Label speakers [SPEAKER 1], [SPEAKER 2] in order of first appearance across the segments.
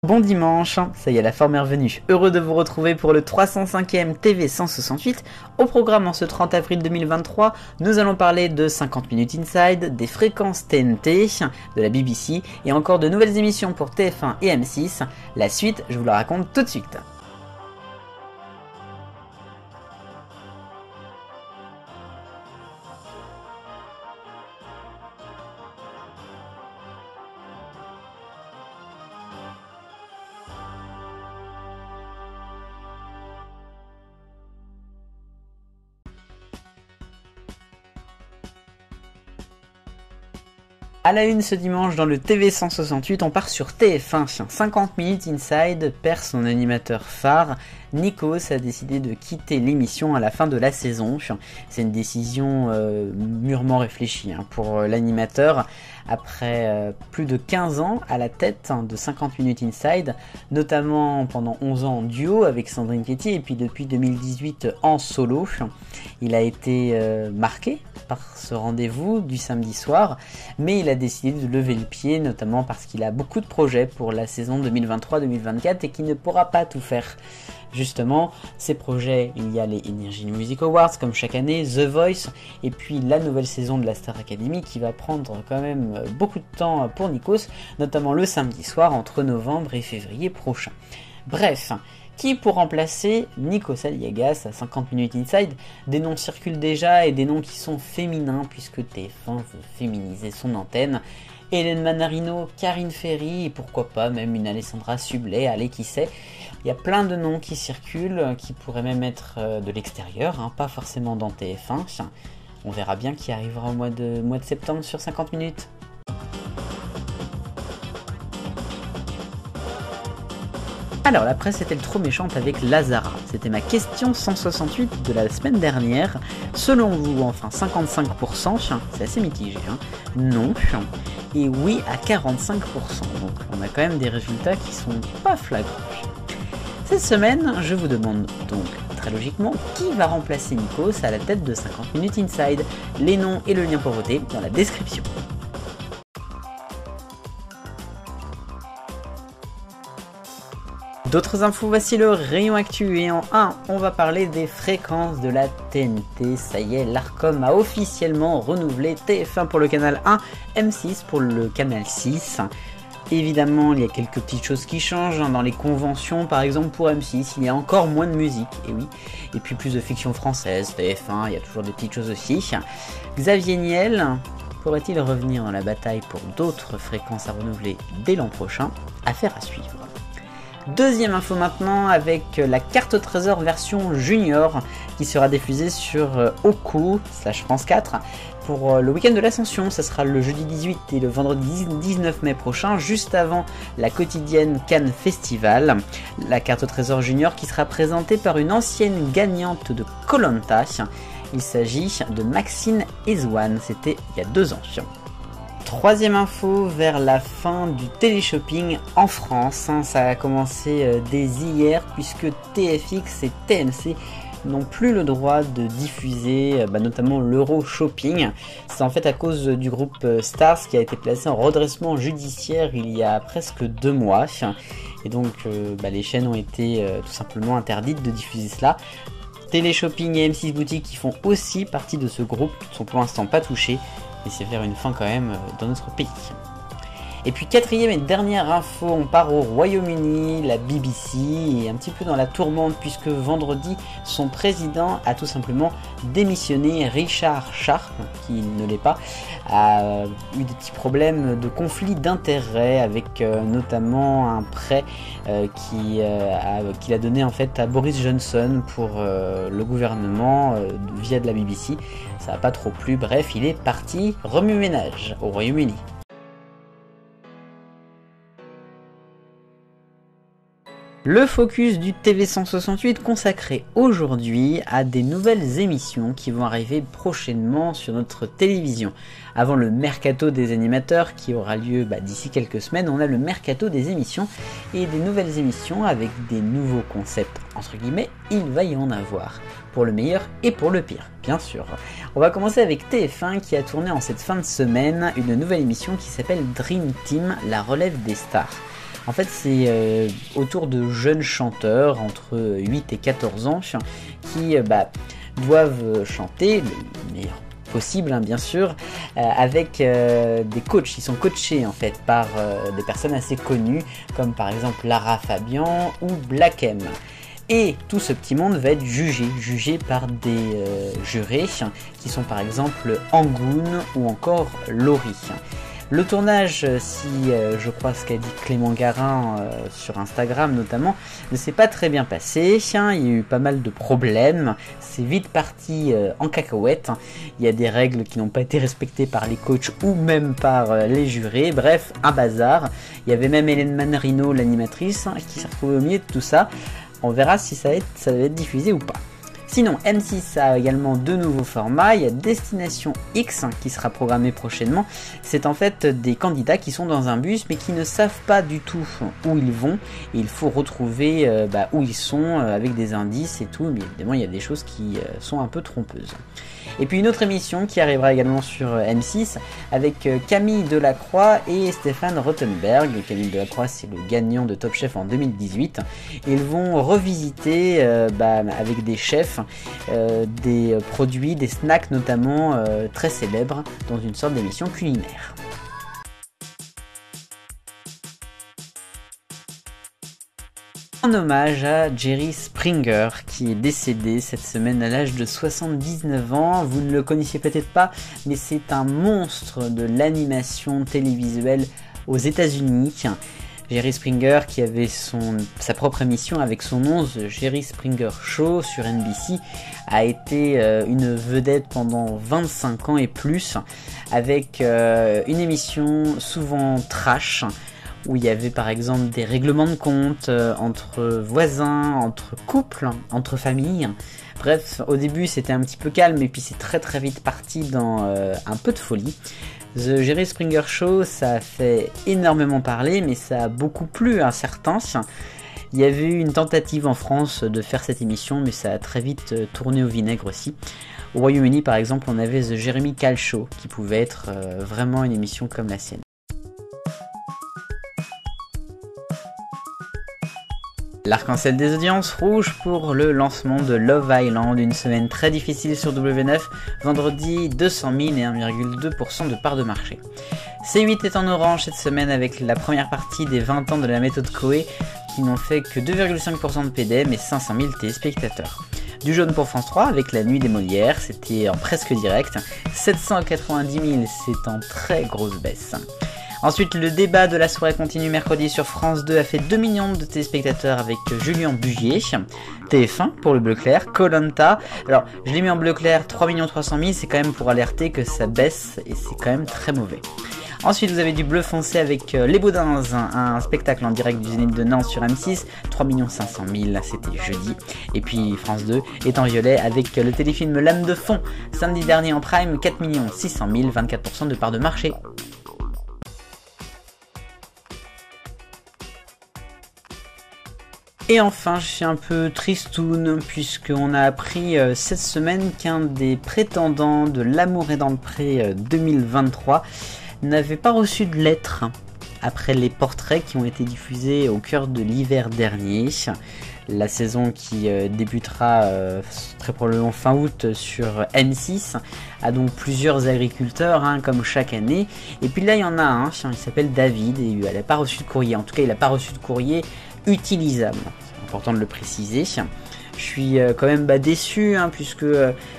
[SPEAKER 1] Bon dimanche, ça y est, la forme est revenue. Heureux de vous retrouver pour le 305e TV 168. Au programme en ce 30 avril 2023, nous allons parler de 50 minutes inside, des fréquences TNT, de la BBC et encore de nouvelles émissions pour TF1 et M6. La suite, je vous la raconte tout de suite. A la une ce dimanche dans le TV 168, on part sur TF1. 50 minutes inside perd son animateur phare. Nikos a décidé de quitter l'émission à la fin de la saison. C'est une décision mûrement réfléchie pour l'animateur. Après plus de 15 ans à la tête de 50 minutes inside, notamment pendant 11 ans en duo avec Sandrine Quétier et puis depuis 2018 en solo, il a été marqué par ce rendez-vous du samedi soir, mais il a décidé de lever le pied, notamment parce qu'il a beaucoup de projets pour la saison 2023-2024 et qu'il ne pourra pas tout faire. Justement, ces projets, il y a les Energy Music Awards comme chaque année, The Voice, et puis la nouvelle saison de la Star Academy qui va prendre quand même beaucoup de temps pour Nikos, notamment le samedi soir entre novembre et février prochain. Bref, qui pour remplacer Nikos Aliagas à 50 minutes inside? Des noms circulent déjà et des noms qui sont féminins puisque TF1 veut féminiser son antenne. Hélène Manarino, Karine Ferry et pourquoi pas même une Alessandra Sublet, allez qui sait. Il y a plein de noms qui circulent, qui pourraient même être de l'extérieur, pas forcément dans TF1. On verra bien qui arrivera au mois de septembre sur 50 minutes. Alors la presse est-elle trop méchante avec Lazara? C'était ma question 168 de la semaine dernière. Selon vous, enfin 55%, c'est assez mitigé, non, et oui à 45%. Donc on a quand même des résultats qui sont pas flagrants. Cette semaine, je vous demande donc très logiquement qui va remplacer Nikos à la tête de 50 minutes inside. Les noms et le lien pour voter dans la description. D'autres infos, voici le rayon actu et en 1, on va parler des fréquences de la TNT. Ça y est, l'Arcom a officiellement renouvelé TF1 pour le canal 1, M6 pour le canal 6. Évidemment, il y a quelques petites choses qui changent. Dans les conventions, par exemple pour M6, il y a encore moins de musique, et oui. Et puis plus de fiction française, TF1, il y a toujours des petites choses aussi. Xavier Niel pourrait-il revenir dans la bataille pour d'autres fréquences à renouveler dès l'an prochain? Affaire à suivre. Deuxième info maintenant avec la carte au trésor version junior qui sera diffusée sur Oku/France 4 pour le week-end de l'Ascension. Ça sera le jeudi 18 et le vendredi 19 mai prochain, juste avant la quotidienne Cannes Festival. La carte au trésor junior qui sera présentée par une ancienne gagnante de Koh-Lanta. Il s'agit de Maxine Ezouane, c'était il y a 2 ans. Troisième info vers la fin du téléshopping en France. Ça a commencé dès hier puisque TFX et TMC n'ont plus le droit de diffuser notamment l'Euro Shopping. C'est en fait à cause du groupe Stars qui a été placé en redressement judiciaire il y a presque 2 mois. Et donc les chaînes ont été tout simplement interdites de diffuser cela. Téléshopping et M6 Boutique qui font aussi partie de ce groupe ne sont pour l'instant pas touchés. Et c'est vers une fin quand même dans notre pays. Et puis quatrième et dernière info, on part au Royaume-Uni, la BBC est un petit peu dans la tourmente puisque vendredi, son président a tout simplement démissionné. Richard Sharp, qui ne l'est pas, a eu des petits problèmes de conflit d'intérêts avec notamment un prêt qu'il a donné en fait à Boris Johnson pour le gouvernement via de la BBC. Ça n'a pas trop plu, bref, il est parti remue-ménage au Royaume-Uni. Le focus du TV 168 consacré aujourd'hui à des nouvelles émissions qui vont arriver prochainement sur notre télévision. Avant le mercato des animateurs qui aura lieu d'ici quelques semaines, on a le mercato des émissions et des nouvelles émissions avec des nouveaux concepts, entre guillemets, il va y en avoir. Pour le meilleur et pour le pire, bien sûr. On va commencer avec TF1 qui a tourné en cette fin de semaine une nouvelle émission qui s'appelle Dream Team, la relève des stars. En fait, c'est autour de jeunes chanteurs entre 8 et 14 ans qui doivent chanter le meilleur possible, hein, bien sûr, avec des coachs. Ils sont coachés en fait par des personnes assez connues comme par exemple Lara Fabian ou Black M. Et tout ce petit monde va être jugé par des jurés qui sont par exemple Angoune ou encore Laurie. Le tournage, si je crois ce qu'a dit Clément Garin sur Instagram notamment, ne s'est pas très bien passé. Il y a eu pas mal de problèmes. C'est vite parti en cacahuète. Il y a des règles qui n'ont pas été respectées par les coachs ou même par les jurés. Bref, un bazar. Il y avait même Hélène Manarino, l'animatrice, qui s'est retrouvée au milieu de tout ça. On verra si ça va être diffusé ou pas. Sinon, M6 a également deux nouveaux formats. Il y a Destination X qui sera programmé prochainement. C'est en fait des candidats qui sont dans un bus mais qui ne savent pas du tout où ils vont. Et il faut retrouver où ils sont avec des indices et tout. Mais évidemment, il y a des choses qui sont un peu trompeuses. Et puis une autre émission qui arrivera également sur M6 avec Camille Delacroix et Stéphane Rothenberg. Camille Delacroix, c'est le gagnant de Top Chef en 2018. Et ils vont revisiter avec des chefs des produits, des snacks notamment très célèbres dans une sorte d'émission culinaire. En hommage à Jerry Springer qui est décédé cette semaine à l'âge de 79 ans. Vous ne le connaissiez peut-être pas, mais c'est un monstre de l'animation télévisuelle aux États-Unis. Jerry Springer qui avait sa propre émission avec son nom, The Jerry Springer Show sur NBC, a été une vedette pendant 25 ans et plus, avec une émission souvent trash, où il y avait par exemple des règlements de compte entre voisins, entre couples, entre familles. Bref, au début c'était un petit peu calme et puis c'est très très vite parti dans un peu de folie. The Jerry Springer Show, ça a fait énormément parler, mais ça a beaucoup plu à certains. Il y avait eu une tentative en France de faire cette émission, mais ça a très vite tourné au vinaigre aussi. Au Royaume-Uni par exemple, on avait The Jeremy Kyle Show, qui pouvait être vraiment une émission comme la sienne. L'arc-en-ciel des audiences rouge pour le lancement de Love Island, une semaine très difficile sur W9, vendredi 200 000 et 1,2% de part de marché. C8 est en orange cette semaine avec la première partie des 20 ans de la méthode Coé qui n'ont fait que 2,5% de PDM et 500 000 téléspectateurs. Du jaune pour France 3 avec la nuit des Molières, c'était en presque direct, 790 000, c'est en très grosse baisse. Ensuite, le débat de la soirée continue mercredi sur France 2 a fait 2 millions de téléspectateurs avec Julien Bugier. TF1 pour le bleu clair, Koh-Lanta. Alors, je l'ai mis en bleu clair, 3 300 000, c'est quand même pour alerter que ça baisse et c'est quand même très mauvais. Ensuite, vous avez du bleu foncé avec Les Baudins, un spectacle en direct du Zénith de Nantes sur M6, 3 500 000, c'était jeudi. Et puis France 2 est en violet avec le téléfilm L'âme de fond, samedi dernier en prime, 4 600 000, 24% de part de marché. Et enfin, je suis un peu tristoun puisqu'on a appris cette semaine qu'un des prétendants de L'amour est dans le pré 2023 n'avait pas reçu de lettre après les portraits qui ont été diffusés au cœur de l'hiver dernier. La saison qui débutera très probablement fin août sur M6 a donc plusieurs agriculteurs comme chaque année. Et puis là il y en a un, il s'appelle David et il n'a pas reçu de courrier. En tout cas il n'a pas reçu de courrier utilisable. C'est important de le préciser. Je suis quand même déçu puisque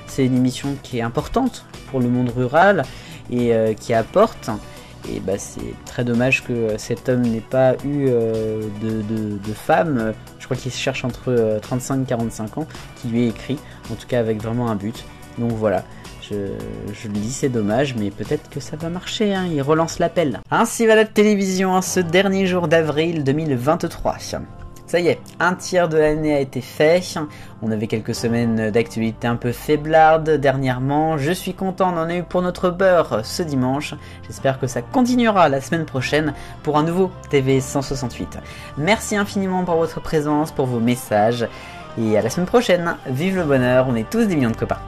[SPEAKER 1] c'est une émission qui est importante pour le monde rural et qui apporte. Et c'est très dommage que cet homme n'ait pas eu de femme, je crois qu'il se cherche entre 35 et 45 ans, qui lui ait écrit, en tout cas avec vraiment un but. Donc voilà, je le dis, c'est dommage, mais peut-être que ça va marcher, il relance l'appel. Ainsi va la télévision ce dernier jour d'avril 2023. Ça y est, un tiers de l'année a été fait. On avait quelques semaines d'actualité un peu faiblarde dernièrement. Je suis content, on en a eu pour notre beurre ce dimanche. J'espère que ça continuera la semaine prochaine pour un nouveau TV 168. Merci infiniment pour votre présence, pour vos messages. Et à la semaine prochaine. Vive le bonheur, on est tous des millions de copains.